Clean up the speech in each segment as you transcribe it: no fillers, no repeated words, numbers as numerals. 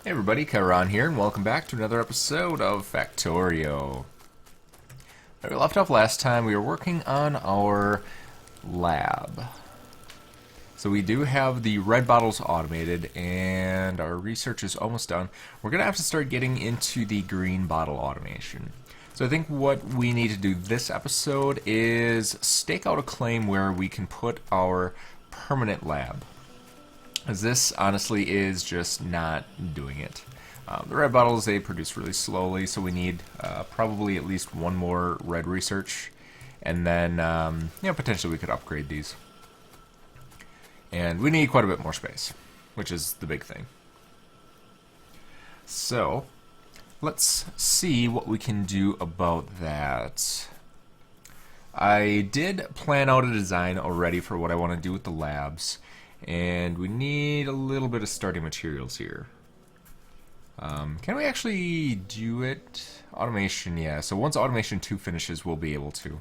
Hey everybody, Kairon here, and welcome back to another episode of Factorio. Where we left off last time, we were working on our lab. So we do have the red bottles automated, and our research is almost done. We're going to have to start getting into the green bottle automation. So I think what we need to do this episode is stake out a claim where we can put our permanent lab. As this honestly is just not doing it. The red bottles, they produce really slowly, so we need probably at least one more red research, and then potentially we could upgrade these. And we need quite a bit more space, which is the big thing. So let's see what we can do about that. I did plan out a design already for what I want to do with the labs. And we need a little bit of starting materials here. Can we actually do it? Automation, yeah. So once Automation 2 finishes, we'll be able to.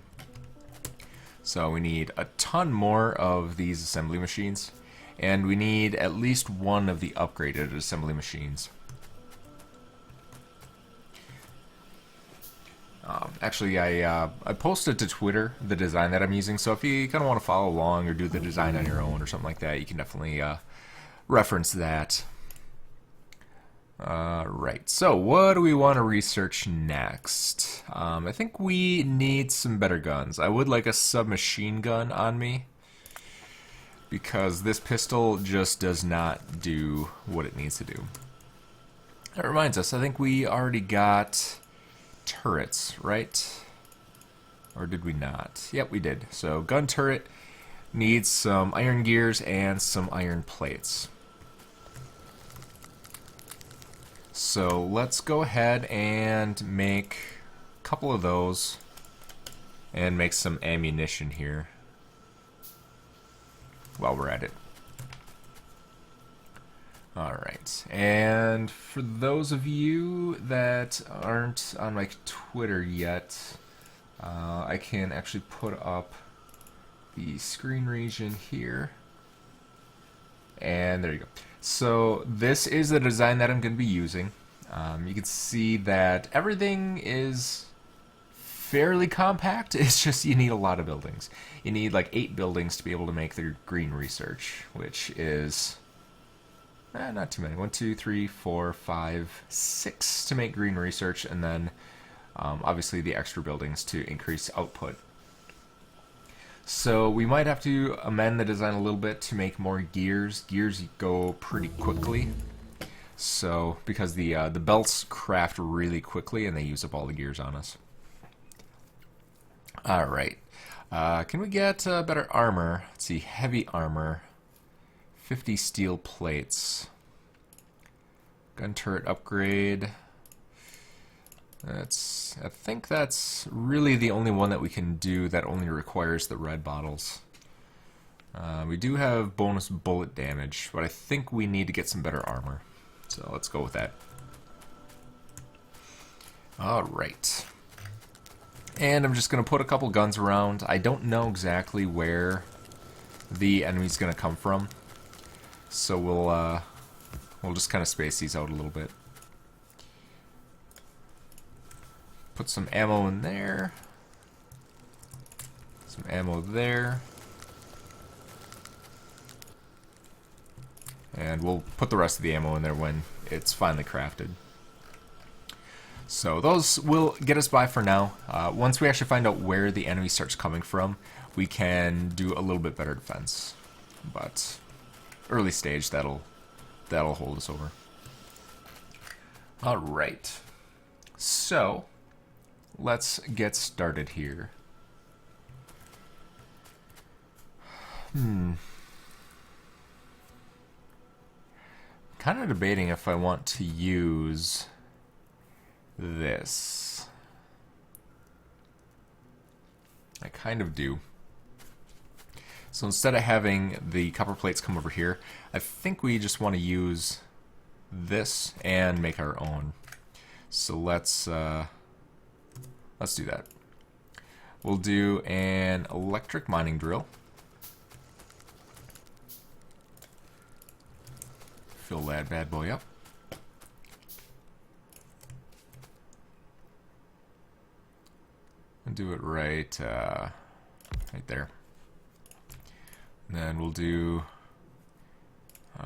So we need a ton more of these assembly machines. And we need at least one of the upgraded assembly machines. Actually, I posted to Twitter the design that I'm using, so if you kind of want to follow along or do the design on your own or something like that, you can definitely reference that. Right, so what do we want to research next? I think we need some better guns. I would like a submachine gun on me, because this pistol just does not do what it needs to do. That reminds us, I think we already got turrets, right? Or did we not? Yep, we did. So gun turret needs some iron gears and some iron plates. So let's go ahead and make a couple of those and make some ammunition here while we're at it. Alright, and for those of you that aren't on my Twitter yet, I can actually put up the screen region here. And there you go. So this is the design that I'm going to be using. You can see that everything is fairly compact. It's just you need a lot of buildings. You need like 8 buildings to be able to make the green research, which is not too many. 1, 2, 3, 4, 5, 6 to make green research, and then obviously the extra buildings to increase output. So we might have to amend the design a little bit to make more gears. Gears go pretty quickly. So because the belts craft really quickly and they use up all the gears on us. All right. Can we get better armor? Let's see, heavy armor. 50 steel plates. Gun turret upgrade. I think that's really the only one that we can do that only requires the red bottles. We do have bonus bullet damage, but I think we need to get some better armor. So let's go with that. Alright. And I'm just going to put a couple guns around. I don't know exactly where the enemy's going to come from. So we'll just kind of space these out a little bit. Put some ammo in there. Some ammo there. And we'll put the rest of the ammo in there when it's finally crafted. So those will get us by for now. Once we actually find out where the enemy starts coming from, we can do a little bit better defense. But early stage, that'll hold us over. Alright. So let's get started here. Kind of debating if I want to use this. I kind of do. So instead of having the copper plates come over here, I think we just want to use this and make our own. So let's do that. We'll do an electric mining drill. Fill that bad boy up. do it right there. And then we'll do...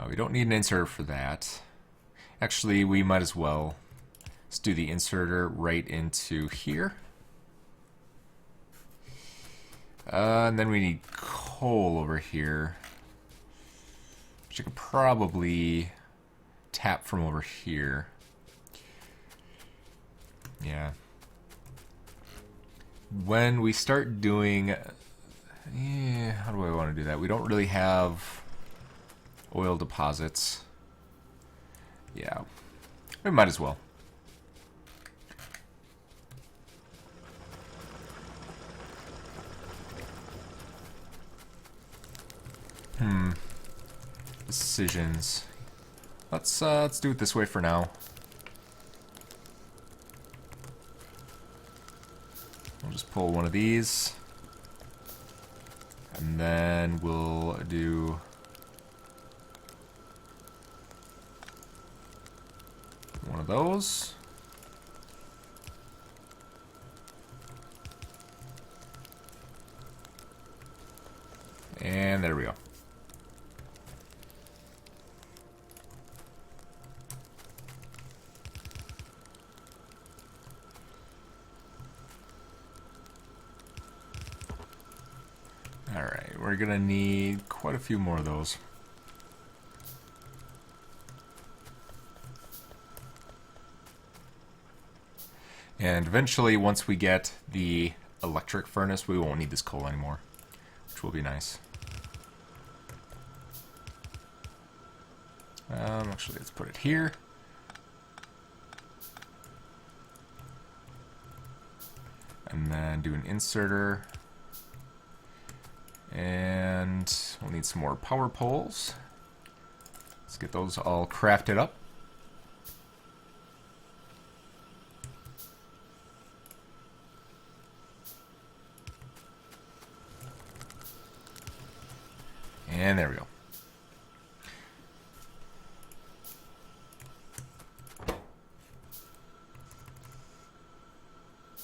we don't need an inserter for that. Actually, we might as well just do the inserter right into here. And then we need coal over here, which I could probably tap from over here. Yeah. When we start doing... how do I want to do that? We don't really have oil deposits. Yeah. We might as well. Decisions. Let's do it this way for now. We'll just pull one of these, and then we'll do one of those. And there we go. Alright, we're gonna need quite a few more of those. And eventually, once we get the electric furnace, we won't need this coal anymore, which will be nice. Actually, let's put it here. And then do an inserter. And we'll need some more power poles. Let's get those all crafted up. And there we go.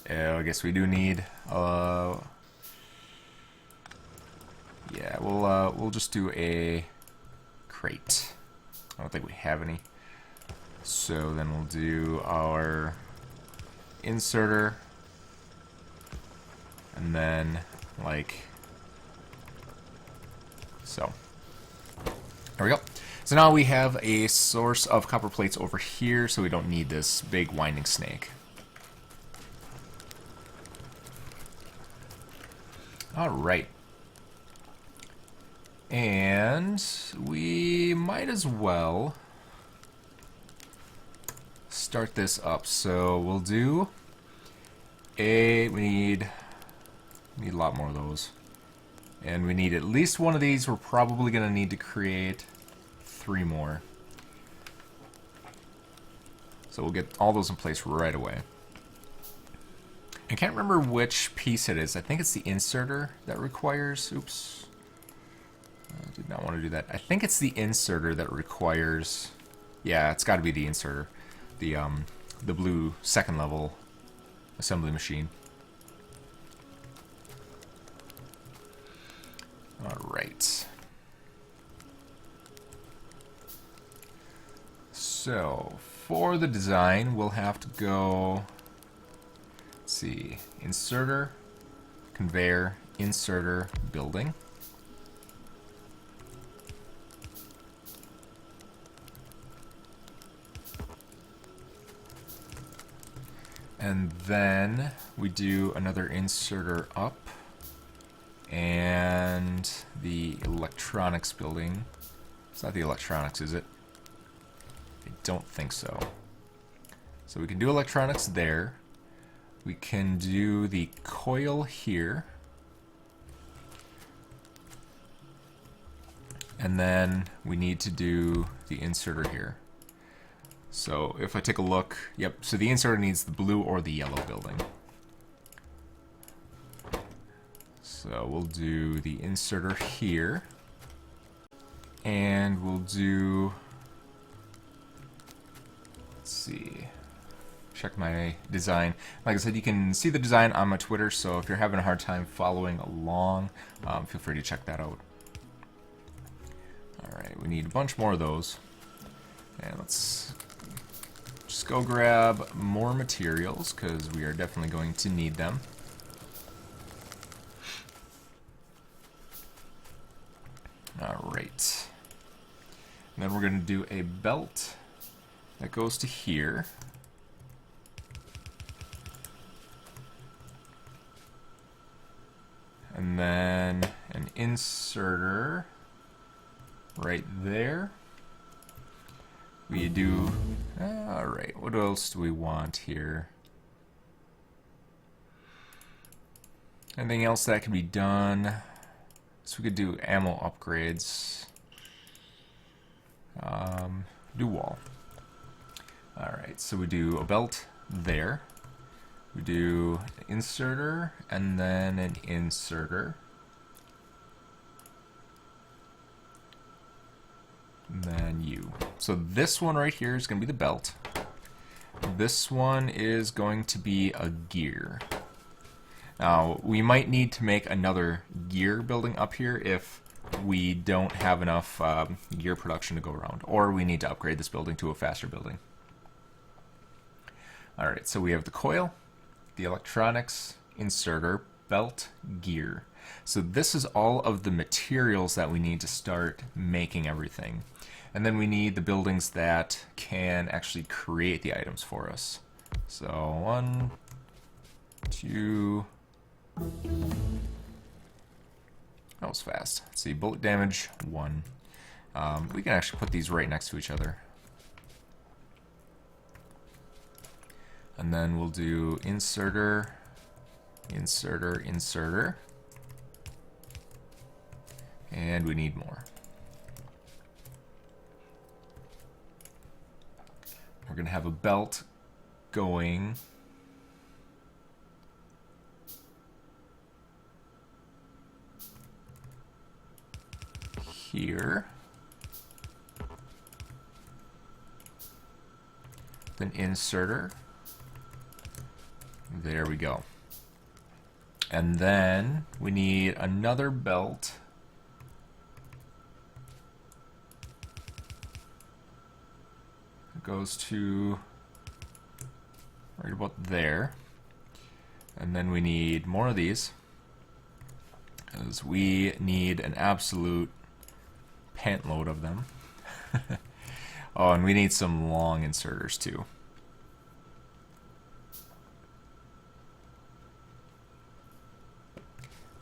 I guess we do need yeah, we'll just do a crate. I don't think we have any. So then we'll do our inserter, and then like so. There we go. So now we have a source of copper plates over here, so we don't need this big winding snake. Alright. And we might as well start this up. So we'll do we need a lot more of those. And we need at least one of these. We're probably going to need to create 3 more. So we'll get all those in place right away. I can't remember which piece it is. I think it's the inserter that requires... Oops. I did not want to do that. I think it's the inserter that requires... Yeah, it's got to be the inserter. The blue second level assembly machine. Alright. So, for the design, we'll have to go... Let's see. Inserter, conveyor, inserter, building. And then we do another inserter up. And the electronics building. It's not the electronics, is it? I don't think so. So we can do electronics there. We can do the coil here. And then we need to do the inserter here. So if I take a look, yep, so the inserter needs the blue or the yellow building. So we'll do the inserter here. And we'll do, let's see, check my design. Like I said, you can see the design on my Twitter, so if you're having a hard time following along, feel free to check that out. Alright, we need a bunch more of those. And let's just go grab more materials, because we are definitely going to need them. Alright. And then we're going to do a belt that goes to here. And then an inserter right there. We do... Alright, what else do we want here? Anything else that can be done? So we could do ammo upgrades. Do wall. Alright, so we do a belt there. We do an inserter and then an inserter. And then you. So this one right here is going to be the belt. This one is going to be a gear. Now, we might need to make another gear building up here if we don't have enough gear production to go around, or we need to upgrade this building to a faster building. Alright, so we have the coil, the electronics, inserter, belt, gear. So this is all of the materials that we need to start making everything. And then we need the buildings that can actually create the items for us. So 1, 2... That was fast. Let's see, bullet damage 1. We can actually put these right next to each other. And then we'll do inserter, inserter, inserter. And we need more. We're going to have a belt going here. Then inserter. There we go. And then we need another belt. It goes to right about there. And then we need more of these, because we need an absolute pant load of them. Oh, and we need some long inserters too.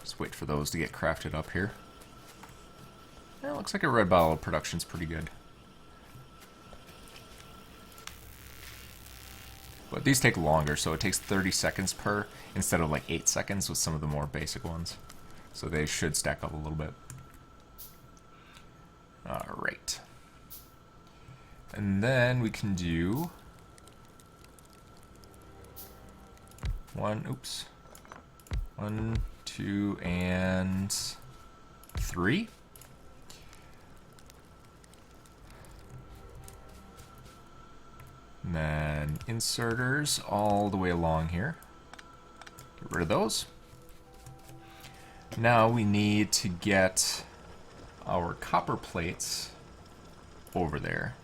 Just wait for those to get crafted up here. Yeah, looks like a red bottle production's pretty good. But these take longer, so it takes 30 seconds per instead of like 8 seconds with some of the more basic ones. So they should stack up a little bit. Alright. And then we can do 1, 2, and 3. And then inserters all the way along here. Get rid of those. Now we need to get our copper plates over there.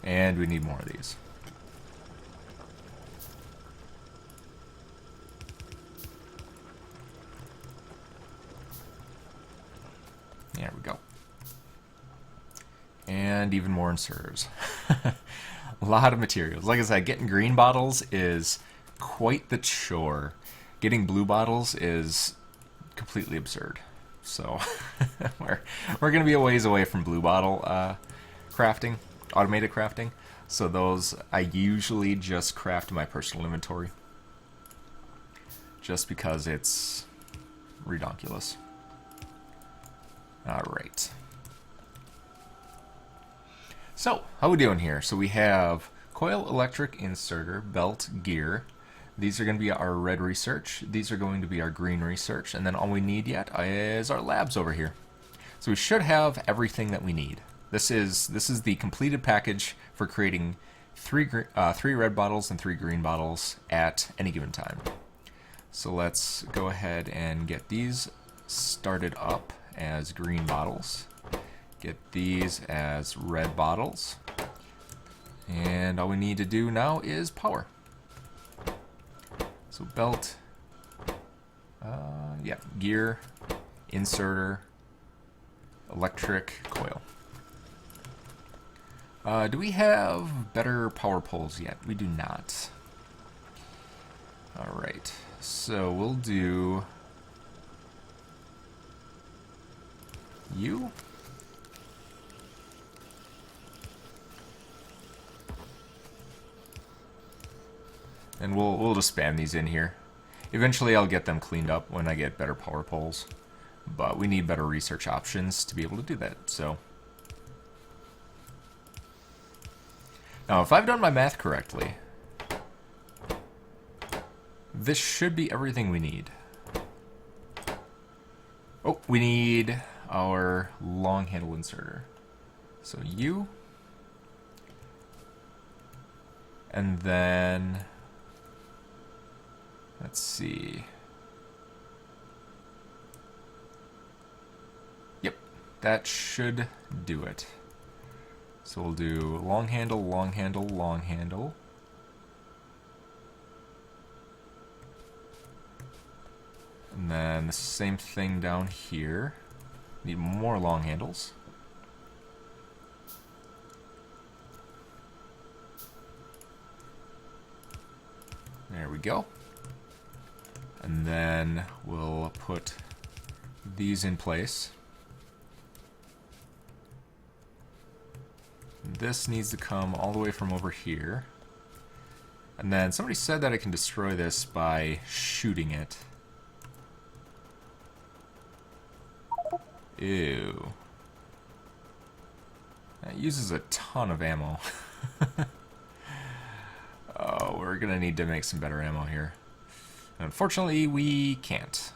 And we need more of these. There we go. And even more inserters. A lot of materials. Like I said, getting green bottles is quite the chore. Getting blue bottles is completely absurd. So we're going to be a ways away from blue bottle crafting, automated crafting. So those I usually just craft in my personal inventory, just because it's redonkulous. All right. So how are we doing here? So we have coil, electric, inserter, belt, gear. These are going to be our red research. These are going to be our green research. And then all we need yet is our labs over here. So we should have everything that we need. This is the completed package for creating three red bottles and 3 green bottles at any given time. So let's go ahead and get these started up as green bottles. Get these as red bottles. And all we need to do now is power. So belt, gear, inserter, electric coil. Do we have better power poles yet? We do not. Alright, so we'll do you. And we'll just spam these in here. Eventually I'll get them cleaned up when I get better power poles. But we need better research options to be able to do that, so. Now, if I've done my math correctly, this should be everything we need. Oh, we need our long handle inserter. So you. And then, let's see. Yep, that should do it. So we'll do long handle, long handle, long handle. And then the same thing down here. Need more long handles. There we go. And then we'll put these in place. This needs to come all the way from over here. And then somebody said that I can destroy this by shooting it. Ew. That uses a ton of ammo. Oh, we're gonna need to make some better ammo here. Unfortunately, we can't.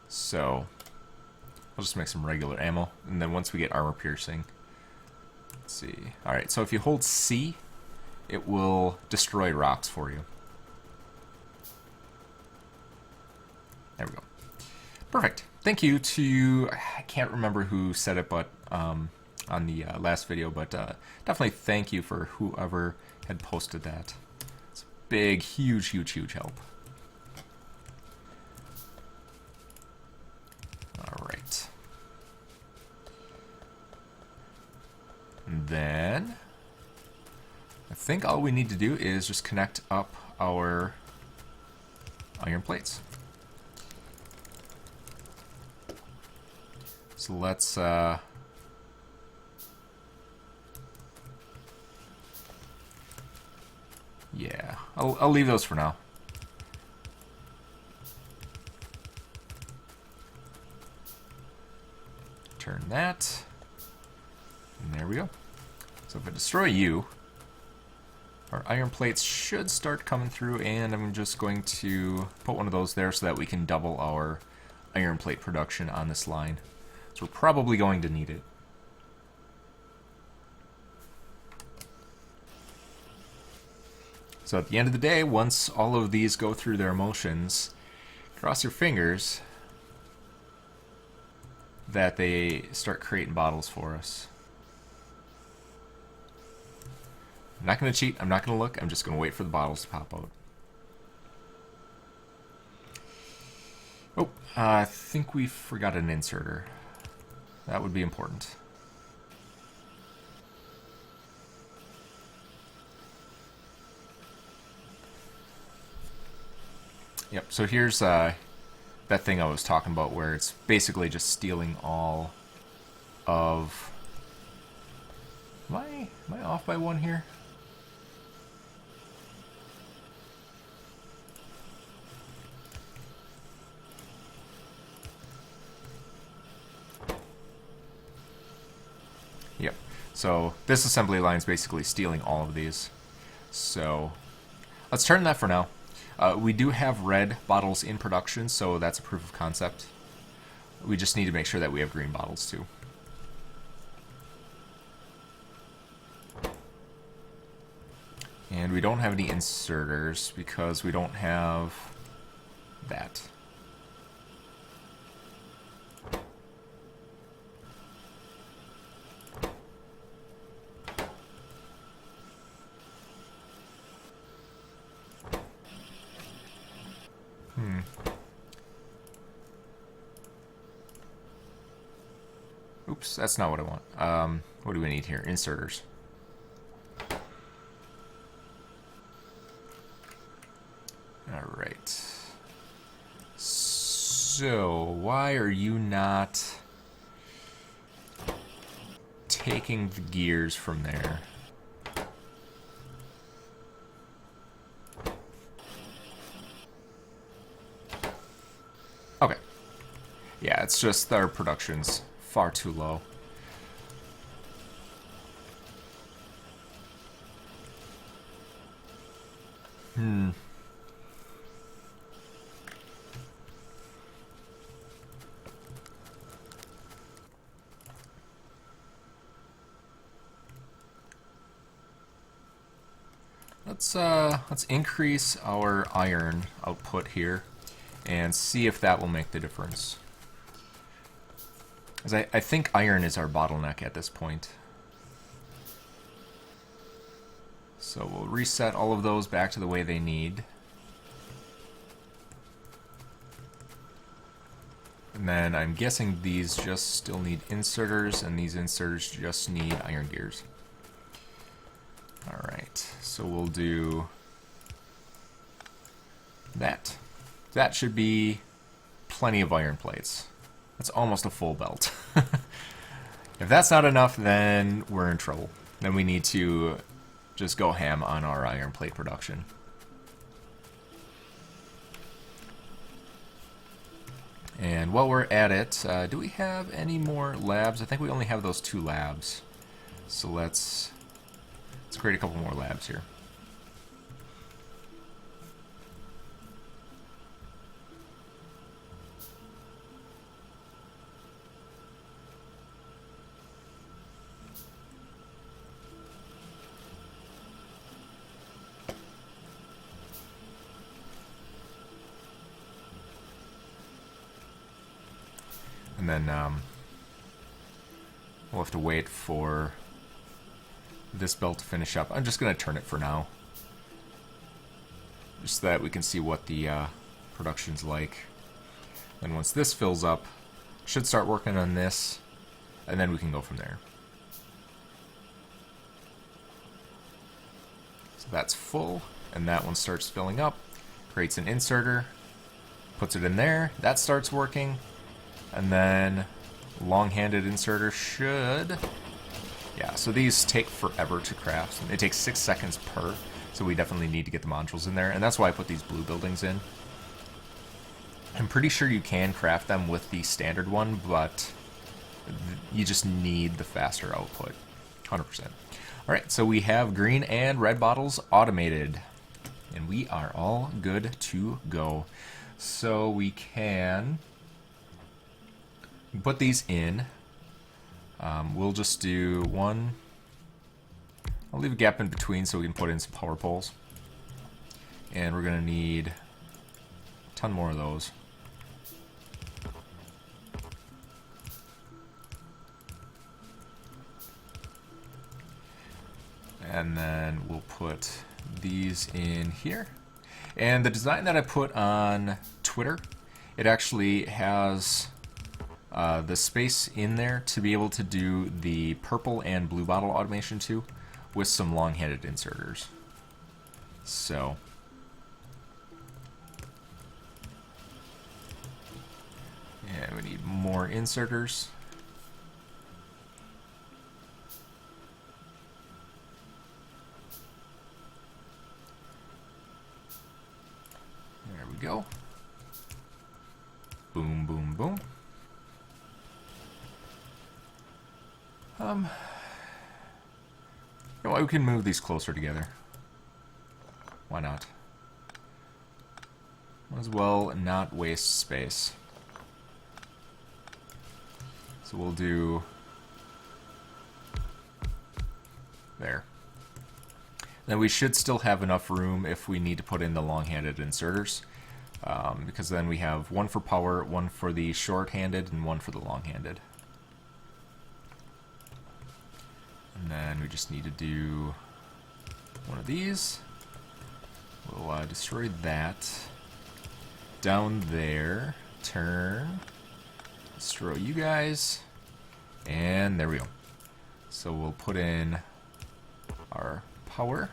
So, I'll just make some regular ammo, and then once we get armor piercing, let's see. Alright, so if you hold C, it will destroy rocks for you. There we go. Perfect. Thank you to, I can't remember who said it, but on the last video, but definitely thank you for whoever had posted that. It's a big, huge, huge, huge help. Alright. And then I think all we need to do is just connect up our iron plates. So let's yeah, I'll leave those for now. Turn that. And there we go. So if I destroy you, our iron plates should start coming through, and I'm just going to put one of those there so that we can double our iron plate production on this line. So we're probably going to need it. So at the end of the day, once all of these go through their motions, cross your fingers that they start creating bottles for us. I'm not going to cheat, I'm not going to look, I'm just going to wait for the bottles to pop out. Oh, I think we forgot an inserter. That would be important. Yep, so here's that thing I was talking about where it's basically just stealing all of... Am I off by one here? Yep. So this assembly line is basically stealing all of these. So let's turn that for now. We do have red bottles in production, so that's a proof of concept. We just need to make sure that we have green bottles too. side, we don't have any inserters because we don't have that. Oops, that's not what I want. What do we need here? Inserters. Alright. So, why are you not taking the gears from there? Okay. Yeah, it's just our production's far too low. Let's increase our iron output here and see if that will make the difference. As I think iron is our bottleneck at this point. So we'll reset all of those back to the way they need. And then I'm guessing these just still need inserters, and these inserters just need iron gears. Alright, so we'll do that. That should be plenty of iron plates. That's almost a full belt. If that's not enough, then we're in trouble. Then we need to just go ham on our iron plate production. And while we're at it, do we have any more labs? I think we only have those 2 labs. So let's create a couple more labs here. And then we'll have to wait for this belt to finish up. I'm just going to turn it for now, just so that we can see what the production's like. And once this fills up, should start working on this, and then we can go from there. So that's full, and that one starts filling up, creates an inserter, puts it in there, that starts working. And then long-handed inserter should... Yeah, so these take forever to craft. It takes 6 seconds per, so we definitely need to get the modules in there. And that's why I put these blue buildings in. I'm pretty sure you can craft them with the standard one, but you just need the faster output. 100%. Alright, so we have green and red bottles automated. And we are all good to go. So we can... put these in. We'll just do one. I'll leave a gap in between so we can put in some power poles. And we're going to need a ton more of those. And then we'll put these in here. And the design that I put on Twitter, it actually has... the space in there to be able to do the purple and blue bottle automation too, with some long-handed inserters. So, and we need more inserters. There we go. Boom, boom, boom. You know what, we can move these closer together. Why not? Might as well not waste space. So we'll do... there. Then we should still have enough room if we need to put in the long-handed inserters. Because then we have one for power, one for the short-handed, and one for the long-handed. And then we just need to do one of these. We'll destroy that. Down there. Turn. Destroy you guys. And there we go. So we'll put in our power.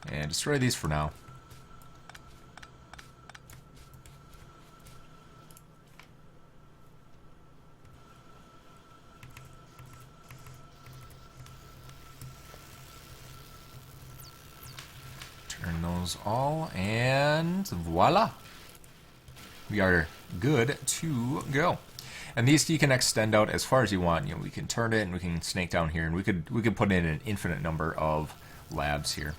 And destroy these for now. Turn those all, and voila! We are good to go. And these you can extend out as far as you want. You know, we can turn it and we can snake down here, and we could put in an infinite number of labs here,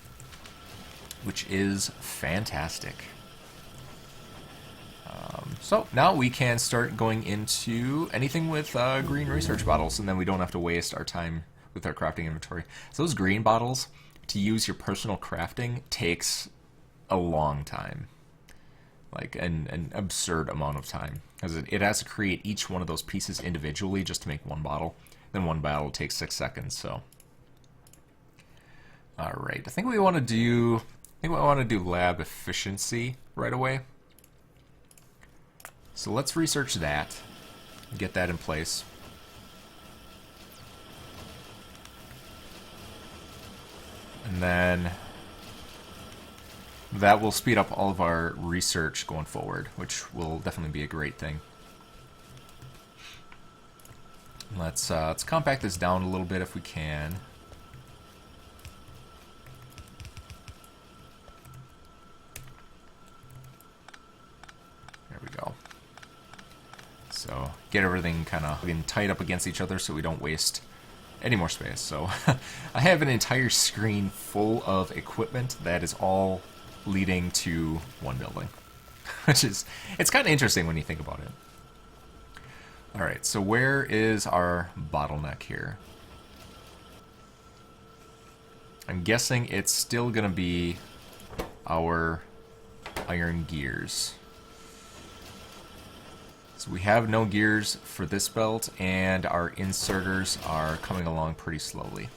which is fantastic. So now we can start going into anything with green research bottles, and then we don't have to waste our time with our crafting inventory. So those green bottles, to use your personal crafting, takes a long time. Like an absurd amount of time. Because it has to create each one of those pieces individually just to make one bottle. Then one bottle takes 6 seconds, so. Alright, I think we want to do lab efficiency right away. So let's research that. Get that in place. And then that will speed up all of our research going forward, which will definitely be a great thing. Let's compact this down a little bit if we can. There we go. So get everything kind of tight up against each other so we don't waste any more space. So I have an entire screen full of equipment that is all leading to one building, which is, it's kind of interesting when you think about it. Alright, so where is our bottleneck here? I'm guessing it's still going to be our iron gears. So we have no gears for this belt, and our inserters are coming along pretty slowly.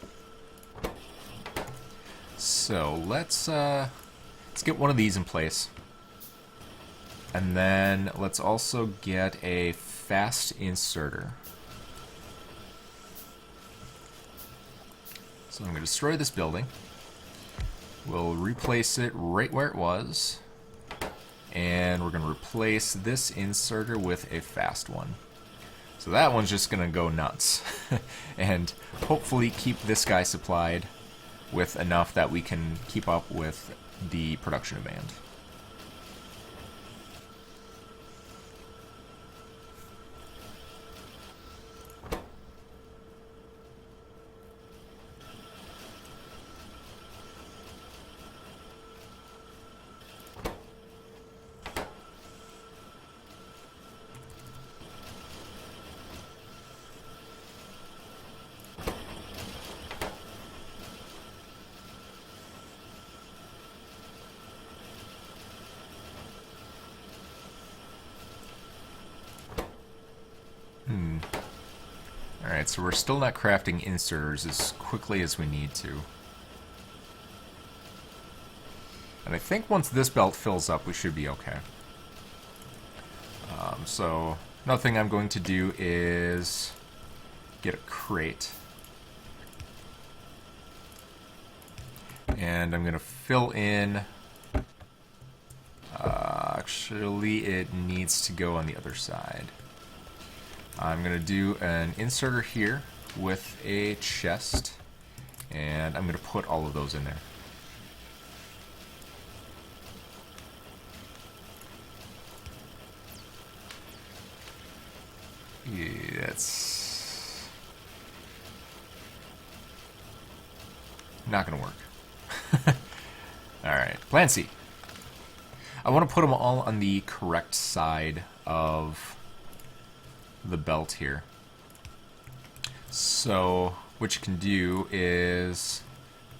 So let's get one of these in place. And then let's also get a fast inserter. So I'm going to destroy this building. We'll replace it right where it was. And we're going to replace this inserter with a fast one. So that one's just going to go nuts. And hopefully keep this guy supplied with enough that we can keep up with the production demand. Alright, so we're still not crafting inserters as quickly as we need to. And I think once this belt fills up, we should be okay. So another thing I'm going to do is get a crate. And I'm going to fill in... actually, it needs to go on the other side. I'm going to do an inserter here with a chest, and I'm going to put all of those in there. Yeah, that's not going to work. Alright, plan C. I want to put them all on the correct side of the belt here. So what you can do is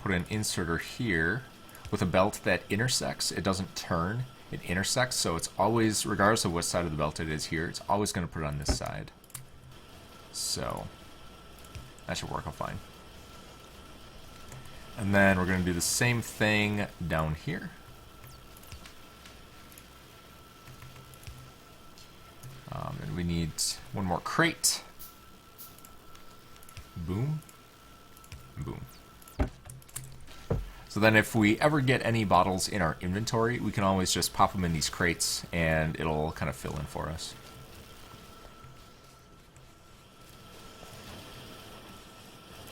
put an inserter here with a belt that intersects. It doesn't turn, it intersects, so it's always, regardless of what side of the belt it is here, it's always going to put it on this side. So that should work out fine. And then we're going to do the same thing down here. And we need one more crate. Boom. Boom. So then if we ever get any bottles in our inventory, we can always just pop them in these crates and it'll kind of fill in for us.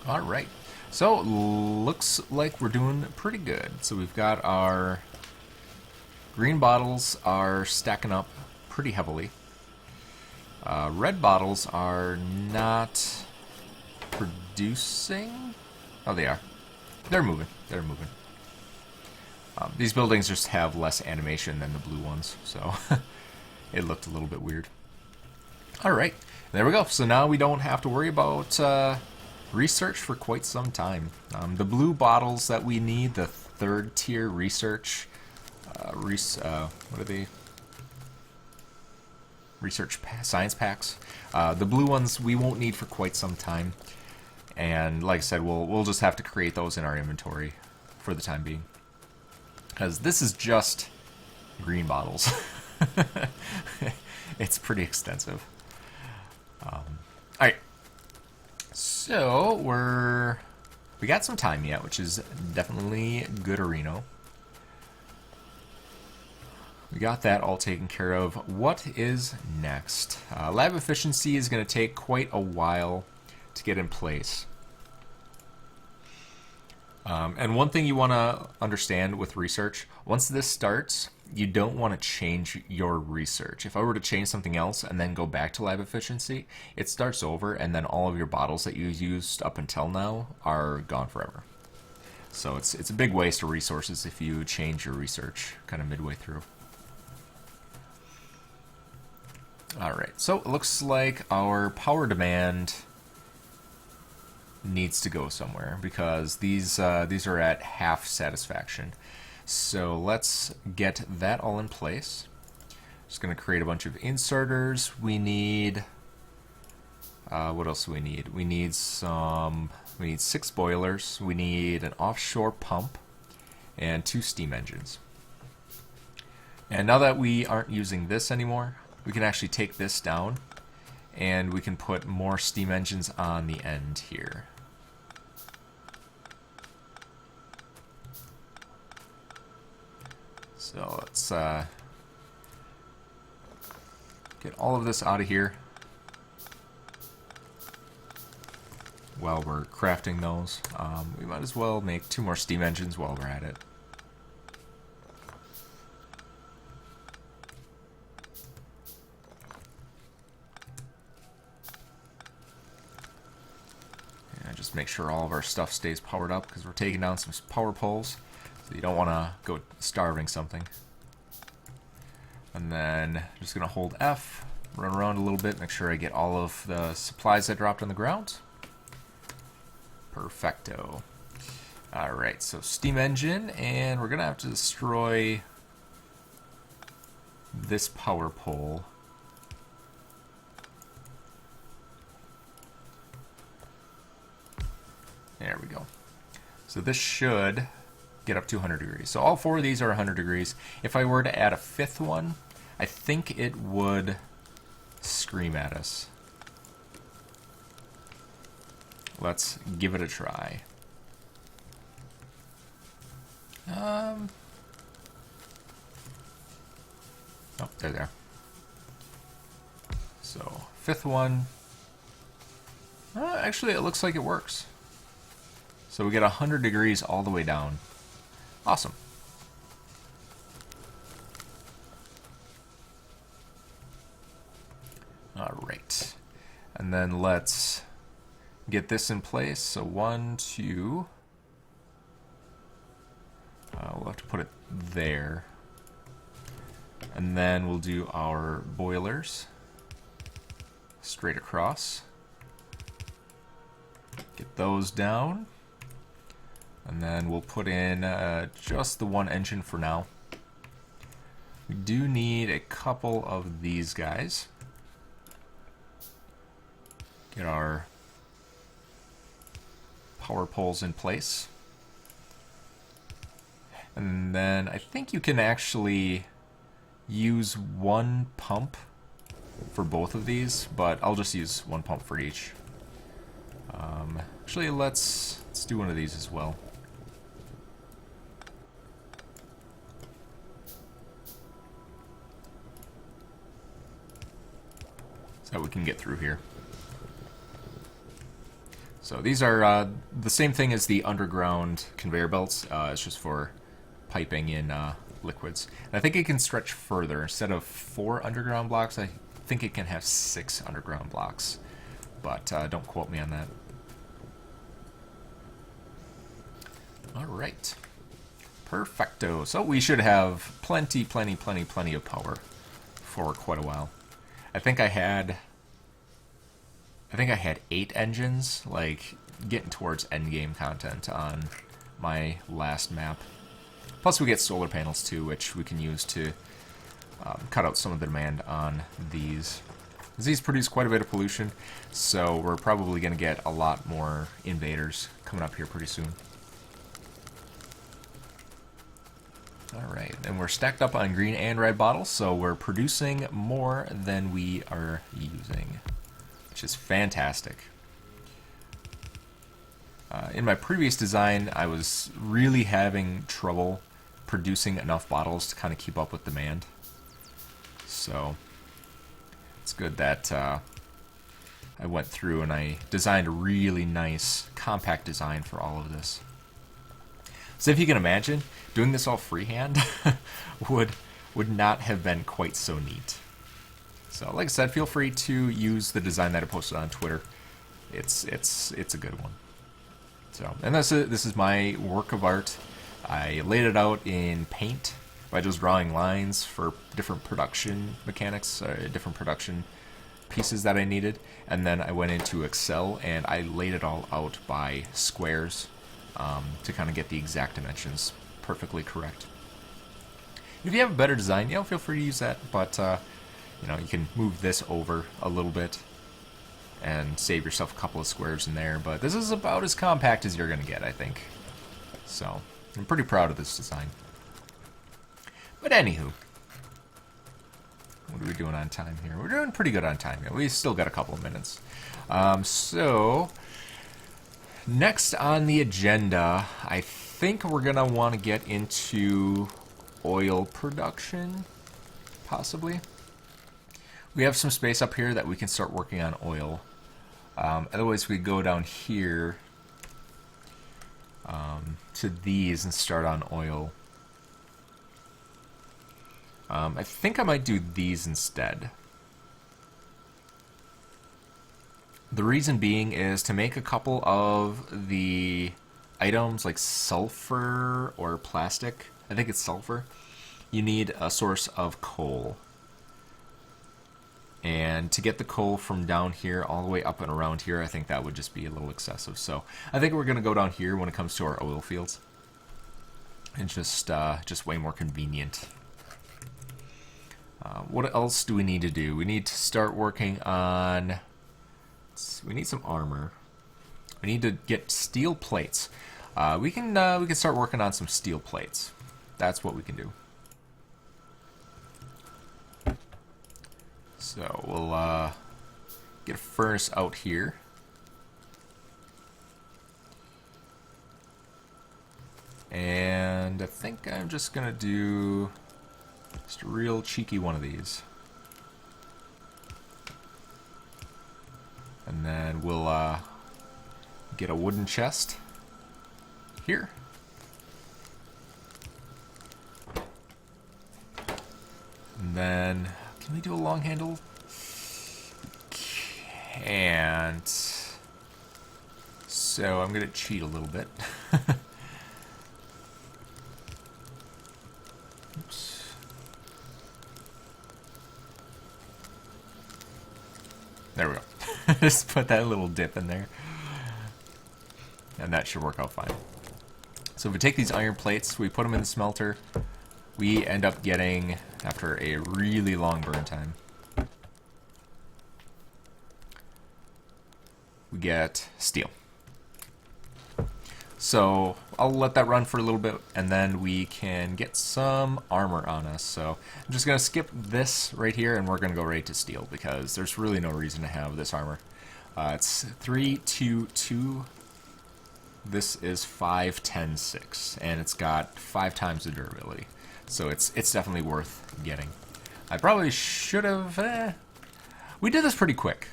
Alright, so looks like we're doing pretty good. So we've got our green bottles are stacking up pretty heavily. Red bottles are not producing. Oh, they are. They're moving. They're moving. These buildings just have less animation than the blue ones, so it looked a little bit weird. Alright, there we go. So now we don't have to worry about research for quite some time. The blue bottles that we need, the third tier research, what are they? Science packs. The blue ones we won't need for quite some time. And like I said, we'll just have to create those in our inventory for the time being. Because this is just green bottles. It's pretty extensive. Alright. So we got some time yet, which is definitely good-orino. We got that all taken care of. What is next? Lab efficiency is going to take quite a while to get in place. And one thing you want to understand with research, once this starts, you don't want to change your research. If I were to change something else and then go back to lab efficiency, it starts over and then all of your bottles that you used up until now are gone forever. So it's a big waste of resources if you change your research kind of midway through. Alright, so it looks like our power demand needs to go somewhere because these are at half satisfaction. So let's get that all in place. Just going to create a bunch of inserters. We need what else do we need? We need 6 boilers. We need an offshore pump and 2 steam engines. And now that we aren't using this anymore, we can actually take this down and we can put more steam engines on the end here. So let's get all of this out of here while we're crafting those. We might as well make 2 more steam engines while we're at it. Just make sure all of our stuff stays powered up because we're taking down some power poles, so you don't want to go starving something. And then just going to hold F, run around a little bit, make sure I get all of the supplies that dropped on the ground. Perfecto. Alright, so steam engine, and we're going to have to destroy this power pole. There we go. So this should get up to 100 degrees. So all 4 of these are 100 degrees. If I were to add a 5th one, I think it would scream at us. Let's give it a try. Oh, there they are. So 5th one. Actually, it looks like it works. So we get 100 degrees all the way down. Awesome. Alright. And then let's get this in place. So 1, 2. We'll have to put it there. And then we'll do our boilers straight across. Get those down. And then we'll put in just the one engine for now. We do need a couple of these guys. Get our power poles in place. And then I think you can actually use one pump for both of these, but I'll just use one pump for each. Actually, let's do one of these as well. So we can get through here. So these are the same thing as the underground conveyor belts. It's just for piping in liquids. And I think it can stretch further. Instead of 4 underground blocks, I think it can have 6 underground blocks. But don't quote me on that. Alright. Perfecto. So we should have plenty of power for quite a while. I think I had 8 engines, like getting towards endgame content on my last map. Plus we get solar panels too, which we can use to cut out some of the demand on these. These produce quite a bit of pollution, so we're probably going to get a lot more invaders coming up here pretty soon. Alright, and we're stacked up on green and red bottles, so we're producing more than we are using, which is fantastic. In my previous design, I was really having trouble producing enough bottles to kind of keep up with demand. So it's good that I went through and I designed a really nice compact design for all of this. So if you can imagine, doing this all freehand would not have been quite so neat. So like I said, feel free to use the design that I posted on Twitter. It's a good one. So, and this is my work of art. I laid it out in Paint by just drawing lines for different production mechanics, different production pieces that I needed, and then I went into Excel and I laid it all out by squares to kind of get the exact dimensions perfectly correct. If you have a better design, feel free to use that, but you can move this over a little bit and save yourself a couple of squares in there, but this is about as compact as you're going to get, I think. So, I'm pretty proud of this design. But anywho, what are we doing on time here? We're doing pretty good on time. We still got a couple of minutes. So, next on the agenda, I think we're going to want to get into oil production, possibly. We have some space up here that we can start working on oil. Otherwise, we go down here to these and start on oil. I think I might do these instead. The reason being is to make a couple of the items like sulfur or plastic. I think it's sulfur. You need a source of coal. And to get the coal from down here all the way up and around here, I think that would just be a little excessive. So I think we're going to go down here when it comes to our oil fields. It's just way more convenient. What else do we need to do? We need to start working on... We need some armor. We need to get steel plates. We can start working on some steel plates. That's what we can do. So we'll get a furnace out here. And I think I'm just gonna do just a real cheeky one of these. And then we'll get a wooden chest here. And then, can we do a long handle? Can't. So I'm gonna cheat a little bit. Oops. There we go. Just put that little dip in there. and that should work out fine. So if we take these iron plates, we put them in the smelter, we end up getting, after a really long burn time, we get steel. So I'll let that run for a little bit, and then we can get some armor on us. So I'm just going to skip this right here, and we're going to go right to steel, because there's really no reason to have this armor. It's 3, 2, 2. This is 5, 10, 6, and it's got 5 times the durability. So it's definitely worth getting. I probably should have... We did this pretty quick.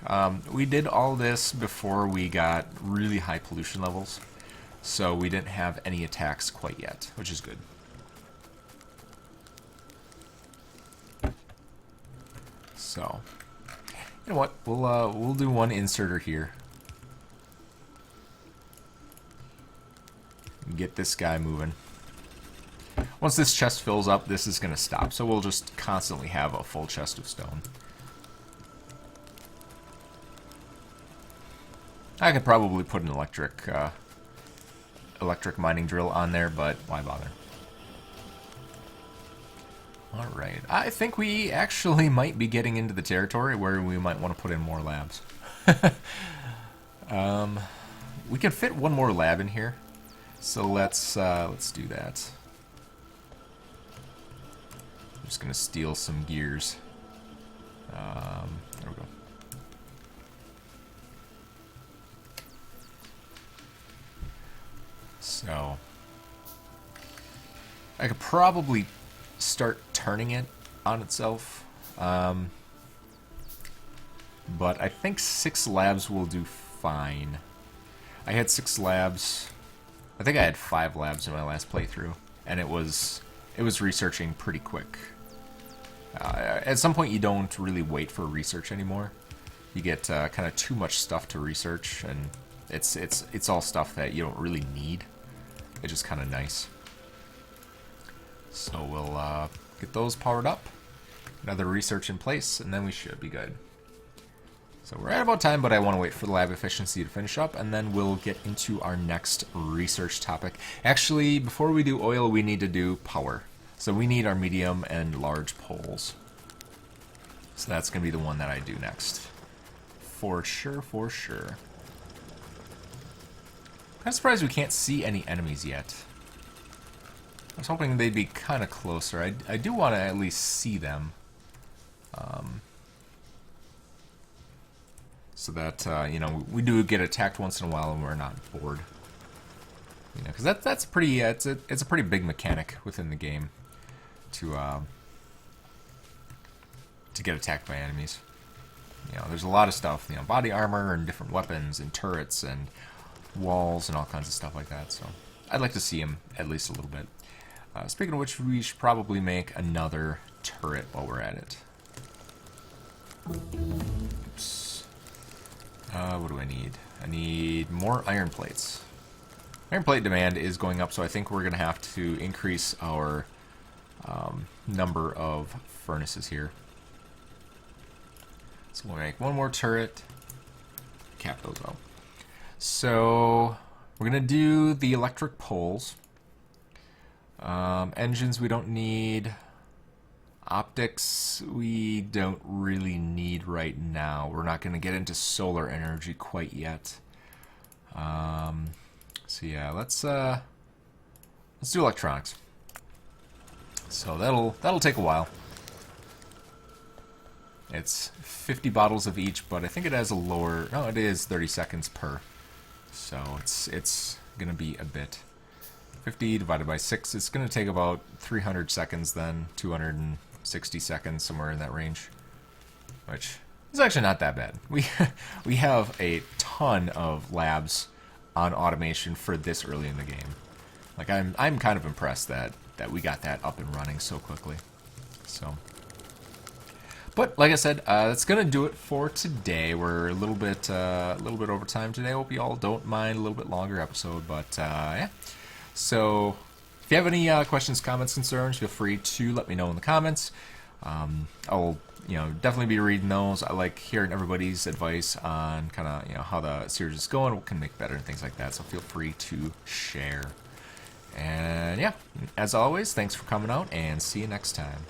We did all this before we got really high pollution levels. So we didn't have any attacks quite yet, which is good. So, you know what? We'll do one inserter here. Get this guy moving. Once this chest fills up, this is going to stop. So we'll just constantly have a full chest of stone. I could probably put an electric mining drill on there, but why bother? Alright, I think we actually might be getting into the territory where we might want to put in more labs. We can fit one more lab in here, so let's do that. I'm just gonna steal some gears. There we go. So I could probably start turning it on itself, but I think 6 labs will do fine. I had 6 labs. I think I had 5 labs in my last playthrough, and it was researching pretty quick. At some point, you don't really wait for research anymore. You get kind of too much stuff to research, and it's all stuff that you don't really need. It's just kind of nice. So we'll get those powered up, another research in place, and then we should be good. So we're at about time, but I want to wait for the lab efficiency to finish up, and then we'll get into our next research topic. Actually, before we do oil, we need to do power. So we need our medium and large poles. So that's going to be the one that I do next. For sure, for sure. I'm surprised we can't see any enemies yet. I was hoping they'd be kind of closer. I do want to at least see them. So that, you know, we do get attacked once in a while and we're not bored. You know, because that's pretty, it's a pretty big mechanic within the game to get attacked by enemies. You know, there's a lot of stuff, you know, body armor and different weapons and turrets and walls and all kinds of stuff like that. So I'd like to see him at least a little bit. Speaking of which, we should probably make another turret while we're at it. Oops. What do I need? I need more iron plates. Iron plate demand is going up, so I think we're going to have to increase our number of furnaces here. So we'll make one more turret, cap those out. So we're going to do the electric poles. Engines we don't need. Optics we don't really need right now. We're not going to get into solar energy quite yet. So yeah, let's do electronics. So that'll take a while. It's 50 bottles of each, but I think it has a lower. No, it is 30 seconds per. So it's gonna be a bit. 50 divided by 6. It's gonna take about 300 seconds then, 260 seconds, somewhere in that range, which is actually not that bad. We have a ton of labs on automation for this early in the game. Like I'm kind of impressed that we got that up and running so quickly. So, but like I said, that's gonna do it for today. We're a little bit over time today. I hope you all don't mind a little bit longer episode, but yeah. So if you have any questions, comments, concerns, feel free to let me know in the comments. I'll definitely be reading those. I like hearing everybody's advice on kind of how the series is going, what can make better, and things like that. So feel free to share. And yeah, as always, thanks for coming out, and see you next time.